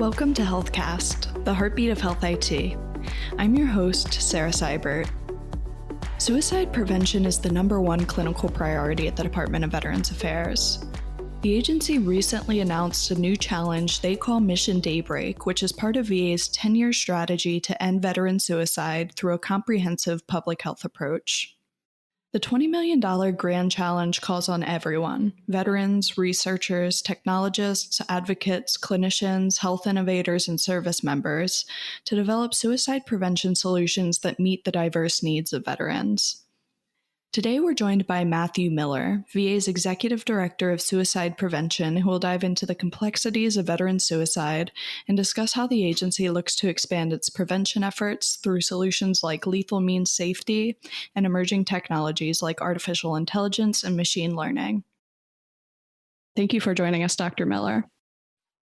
Welcome to HealthCast, the heartbeat of health IT. I'm your host, Sarah Seibert. Suicide prevention is the number one clinical priority at the Department of Veterans Affairs. The agency recently announced a new challenge they call Mission Daybreak, which is part of VA's 10-year strategy to end veteran suicide through a comprehensive public health approach. The $20 million grand challenge calls on everyone: veterans, researchers, technologists, advocates, clinicians, health innovators, and service members to develop suicide prevention solutions that meet the diverse needs of veterans. Today, we're joined by Matthew Miller, VA's Executive Director of Suicide Prevention, who will dive into the complexities of veteran suicide and discuss how the agency looks to expand its prevention efforts through solutions like lethal means safety and emerging technologies like artificial intelligence and machine learning. Thank you for joining us, Dr. Miller.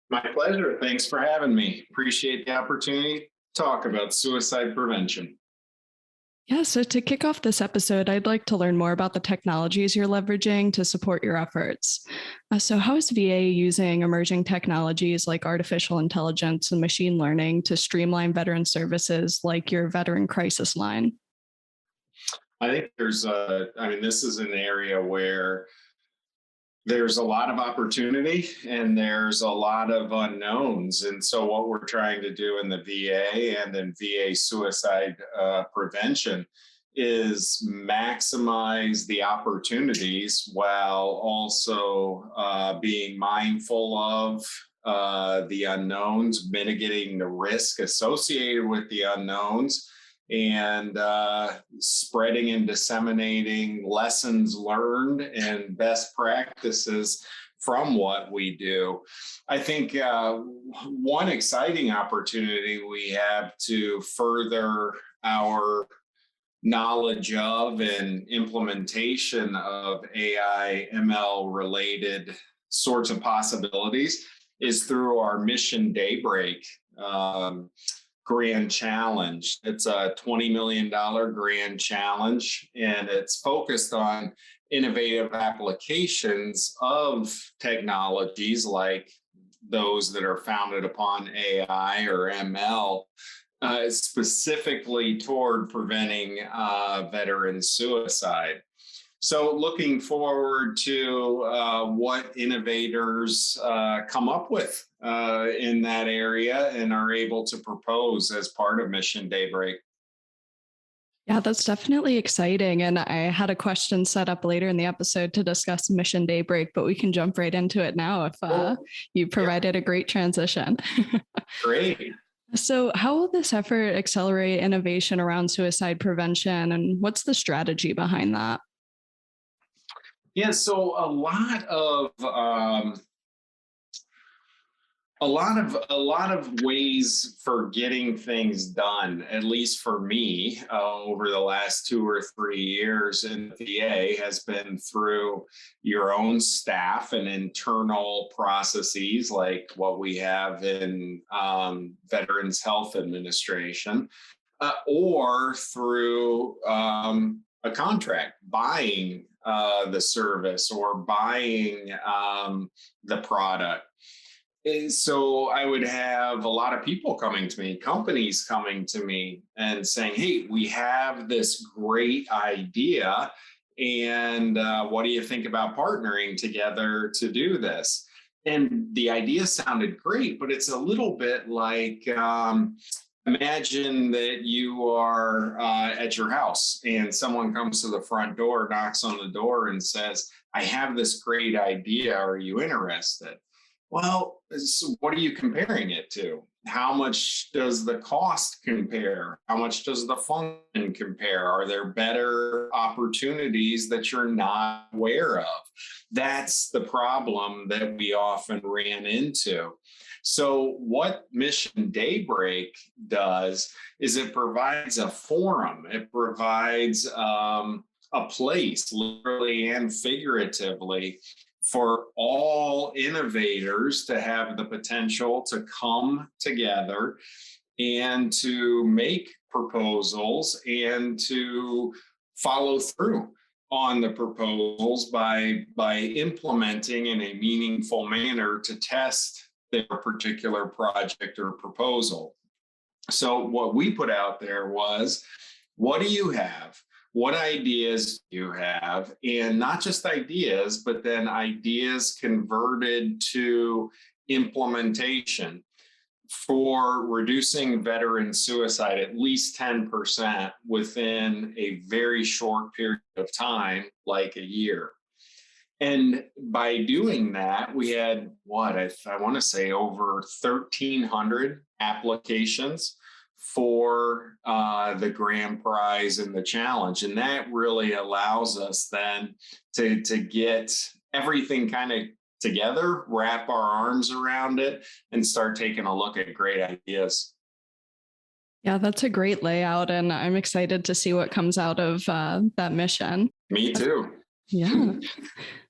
My pleasure. Thanks for having me. Appreciate the opportunity to talk about suicide prevention. Yeah, so to kick off this episode, I'd like to learn more about the technologies you're leveraging to support your efforts. So how is VA using emerging technologies like artificial intelligence and machine learning to streamline veteran services like your veteran crisis line? I think this is an area where there's a lot of opportunity and there's a lot of unknowns. And so what we're trying to do in the VA and in VA suicide prevention is maximize the opportunities while also being mindful of the unknowns, mitigating the risk associated with the unknowns, and spreading and disseminating lessons learned and best practices from what we do. I think one exciting opportunity we have to further our knowledge of and implementation of AI, ML related sorts of possibilities is through our Mission Daybreak grand challenge. It's a $20 million grand challenge, and it's focused on innovative applications of technologies like those that are founded upon AI or ML, specifically toward preventing veteran suicide. So looking forward to what innovators come up with in that area and are able to propose as part of Mission Daybreak. Yeah, that's definitely exciting. And I had a question set up later in the episode to discuss Mission Daybreak, but we can jump right into it now if you provided a great transition. Great. So how will this effort accelerate innovation around suicide prevention, and what's the strategy behind that? Yeah, so a lot of ways for getting things done, at least for me, over the last 2 or 3 years in the VA, has been through your own staff and internal processes like what we have in Veterans Health Administration, or through a contract, buying the service or buying the product. So I would have a lot of people coming to me, companies coming to me and saying, hey, we have this great idea, and what do you think about partnering together to do this? And the idea sounded great, but it's a little bit like, imagine that you are at your house and someone comes to the front door, knocks on the door and says, I have this great idea. Are you interested? Well, so what are you comparing it to? How much does the cost compare? How much does the function compare? Are there better opportunities that you're not aware of? That's the problem that we often ran into. So what Mission Daybreak does is it provides a forum. It provides a place, literally and figuratively, for all innovators to have the potential to come together and to make proposals and to follow through on the proposals by implementing in a meaningful manner to test their particular project or proposal. So what we put out there was, what do you have? What ideas do you have? And not just ideas, but then ideas converted to implementation for reducing veteran suicide at least 10% within a very short period of time, like a year. And by doing that, we had I want to say over 1,300 applications for the grand prize and the challenge. And that really allows us then to get everything kind of together, wrap our arms around it, and start taking a look at great ideas. Yeah, that's a great layout, and I'm excited to see what comes out of that mission. Me too. Yeah.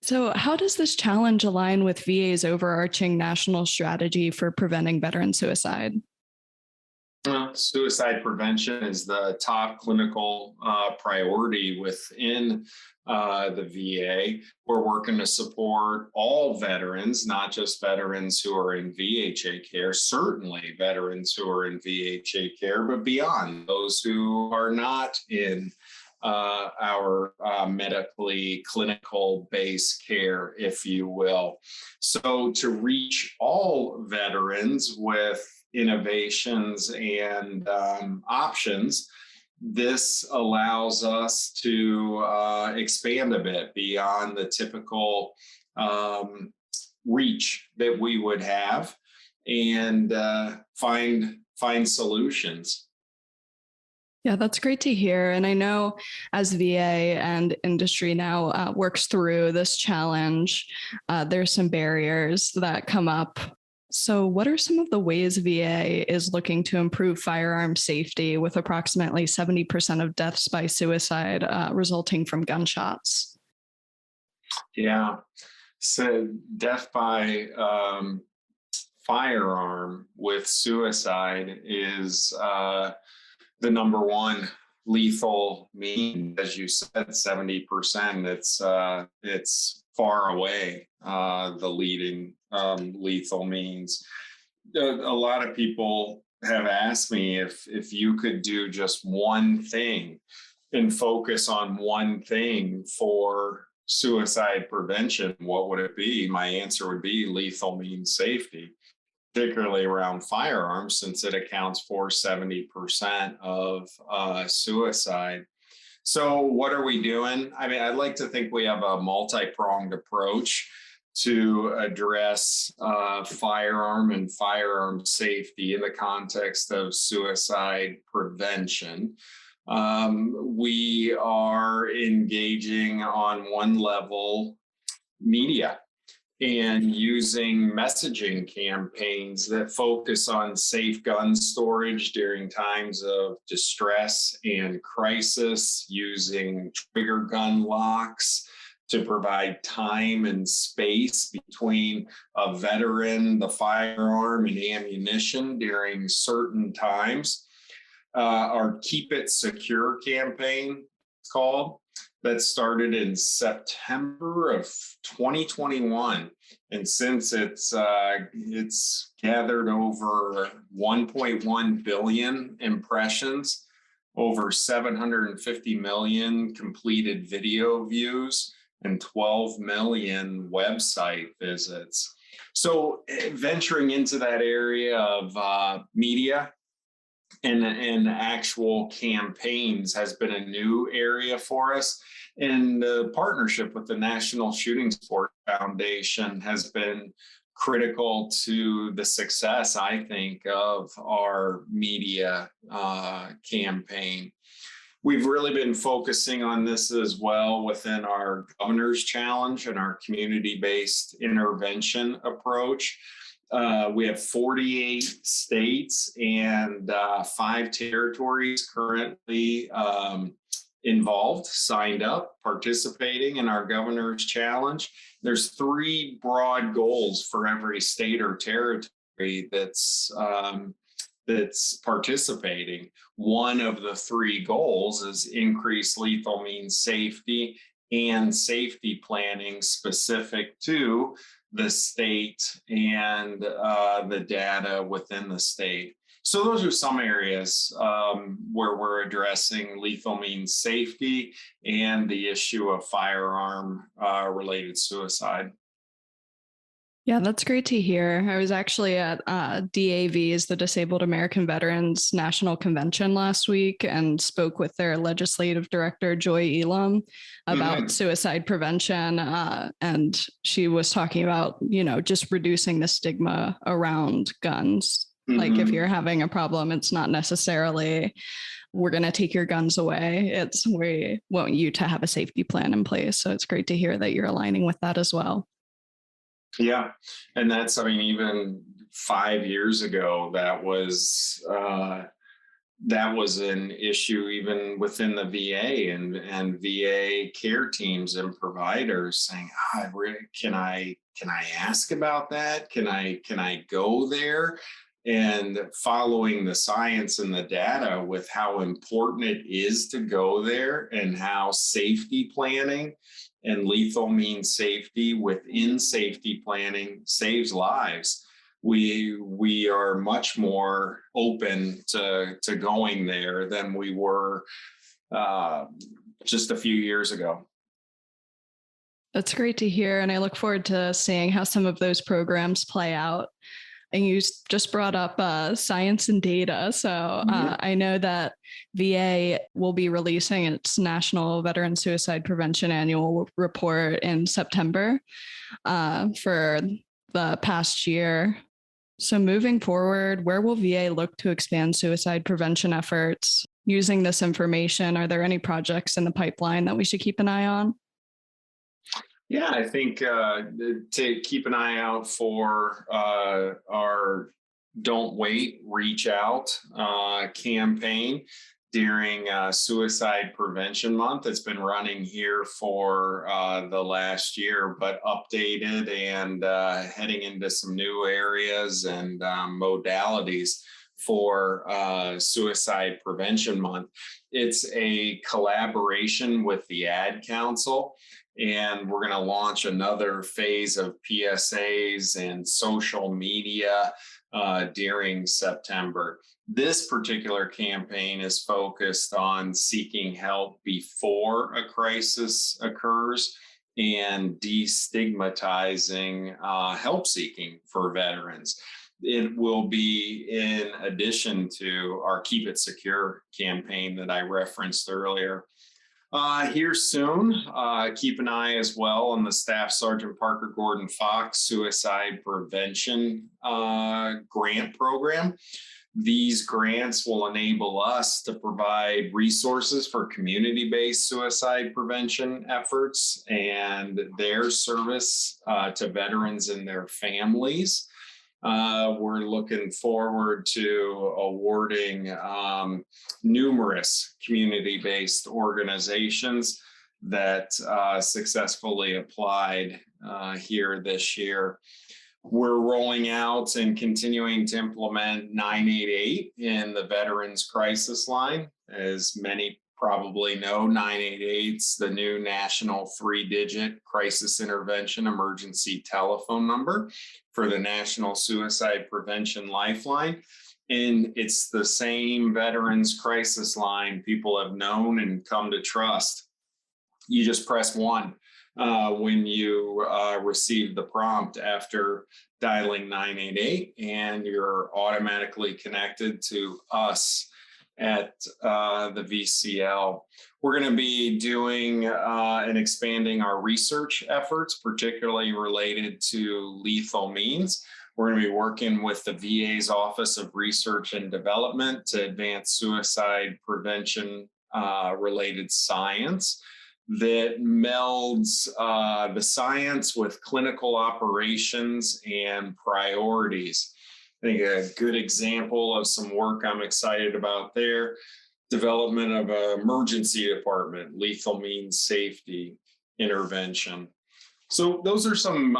So, how does this challenge align with VA's overarching national strategy for preventing veteran suicide? Suicide prevention is the top clinical priority within the VA. We're working to support all veterans, not just veterans who are in VHA care, certainly veterans who are in VHA care, but beyond those who are not in our medically clinical based care, if you will. So to reach all veterans with innovations and options, this allows us to expand a bit beyond the typical reach that we would have and find solutions. Yeah, that's great to hear. And I know as VA and industry now works through this challenge, there's some barriers that come up. So what are some of the ways VA is looking to improve firearm safety, with approximately 70% of deaths by suicide resulting from gunshots? Yeah, so death by firearm with suicide is the number one lethal mean. As you said, 70%. It's far away the leading lethal means. A lot of people have asked me if you could do just one thing and focus on one thing for suicide prevention, what would it be? My answer would be lethal means safety, particularly around firearms, since it accounts for 70% of suicide. So what are we doing? I mean, I'd like to think we have a multi-pronged approach to address firearm and firearm safety in the context of suicide prevention. We are engaging on one level media and using messaging campaigns that focus on safe gun storage during times of distress and crisis, using trigger gun locks to provide time and space between a veteran, the firearm, and ammunition during certain times. Our Keep It Secure campaign, it's called, that started in September of 2021. And since it's gathered over 1.1 billion impressions, over 750 million completed video views, and 12 million website visits. So venturing into that area of media and actual campaigns has been a new area for us. And the partnership with the National Shooting Sport Foundation has been critical to the success, I think, of our media campaign. We've really been focusing on this as well within our Governor's Challenge and our community-based intervention approach. We have 48 states and 5 territories currently involved, signed up, participating in our Governor's Challenge. There's 3 broad goals for every state or territory that's participating. One of the 3 goals is increase lethal means safety and safety planning specific to the state and the data within the state. So those are some areas where we're addressing lethal means safety and the issue of firearm related suicide. Yeah, that's great to hear. I was actually at DAV's, the Disabled American Veterans National Convention last week, and spoke with their legislative director, Joy Elam, about suicide prevention. And she was talking about, just reducing the stigma around guns. Like if you're having a problem, it's not necessarily we're going to take your guns away. It's we want you to have a safety plan in place. So it's great to hear that you're aligning with that as well. Yeah. And that's, even 5 years ago, that was an issue even within the VA and VA care teams and providers saying, can I ask about that? Can I go there? And following the science and the data with how important it is to go there and how safety planning and lethal means safety within safety planning saves lives. We are much more open to going there than we were just a few years ago. That's great to hear. And I look forward to seeing how some of those programs play out. And you just brought up science and data. So I know that VA will be releasing its National Veteran Suicide Prevention Annual Report in September for the past year. So moving forward, where will VA look to expand suicide prevention efforts? Using this information, are there any projects in the pipeline that we should keep an eye on? Yeah, I think to keep an eye out for our Don't Wait, Reach Out campaign during Suicide Prevention Month. It's been running here for the last year, but updated and heading into some new areas and modalities for Suicide Prevention Month. It's a collaboration with the Ad Council. And we're going to launch another phase of PSAs and social media during September. This particular campaign is focused on seeking help before a crisis occurs and destigmatizing help seeking for veterans. It will be in addition to our Keep It Secure campaign that I referenced earlier. Here soon, keep an eye as well on the Staff Sergeant Parker Gordon Fox Suicide Prevention Grant Program. These grants will enable us to provide resources for community-based suicide prevention efforts and their service to veterans and their families. We're looking forward to awarding numerous community-based organizations that successfully applied here this year. We're rolling out and continuing to implement 988 in the Veterans Crisis Line. As many probably know, 988 is the new national 3-digit crisis intervention emergency telephone number for the National Suicide Prevention Lifeline. And it's the same Veterans Crisis Line people have known and come to trust. You just press 1 when you receive the prompt after dialing 988, and you're automatically connected to us at the VCL. We're going to be doing and expanding our research efforts, particularly related to lethal means. We're going to be working with the VA's Office of Research and Development to advance suicide prevention related science that melds the science with clinical operations and priorities. I think a good example of some work I'm excited about there, development of an emergency department, lethal means safety intervention. So those are some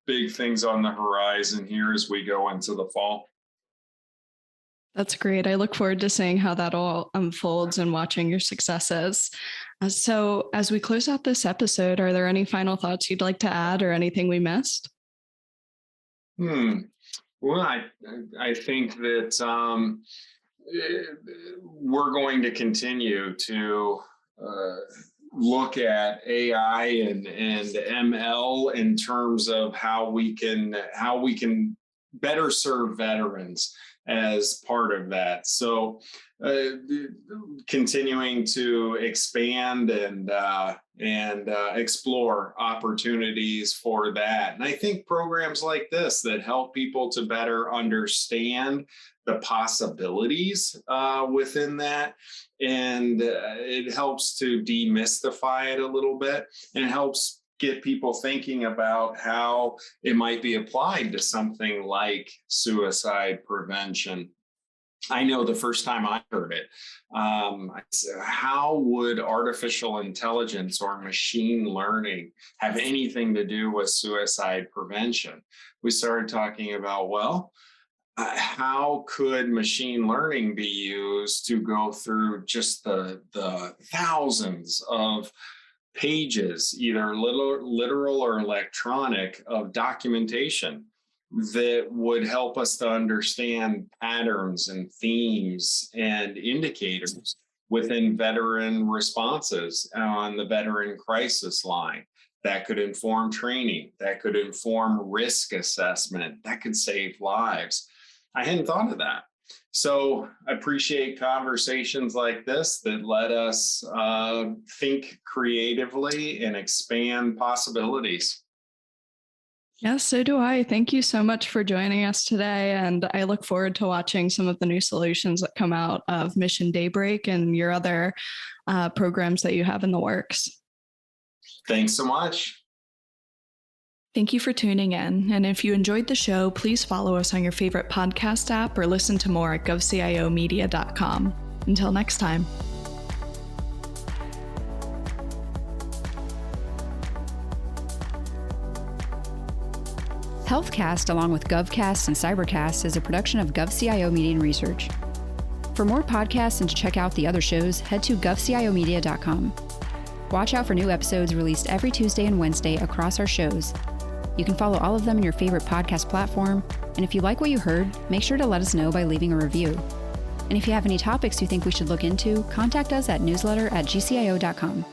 big things on the horizon here as we go into the fall. That's great. I look forward to seeing how that all unfolds and watching your successes. So as we close out this episode, are there any final thoughts you'd like to add or anything we missed? Hmm. Well, I think that we're going to continue to uh, look at AI and ML in terms of how we can better serve veterans as part of that. So, uh, continuing to expand and explore opportunities for that. And I think programs like this that help people to better understand the possibilities within that. And it helps to demystify it a little bit and helps get people thinking about how it might be applied to something like suicide prevention. I know the first time I heard it, I said, how would artificial intelligence or machine learning have anything to do with suicide prevention? We started talking about, well, how could machine learning be used to go through just the thousands of pages, either literal or electronic, of documentation that would help us to understand patterns and themes and indicators within veteran responses on the veteran crisis line? That could inform training, that could inform risk assessment, that could save lives. I hadn't thought of that. So I appreciate conversations like this that let us think creatively and expand possibilities. Yes, so do I. Thank you so much for joining us today. And I look forward to watching some of the new solutions that come out of Mission Daybreak and your other programs that you have in the works. Thanks so much. Thank you for tuning in. And if you enjoyed the show, please follow us on your favorite podcast app or listen to more at govciomedia.com. Until next time. HealthCast, along with GovCast and Cybercast, is a production of GovCIO Media and Research. For more podcasts and to check out the other shows, head to govciomedia.com. Watch out for new episodes released every Tuesday and Wednesday across our shows. You can follow all of them in your favorite podcast platform, and if you like what you heard, make sure to let us know by leaving a review. And if you have any topics you think we should look into, contact us at newsletter@gcio.com.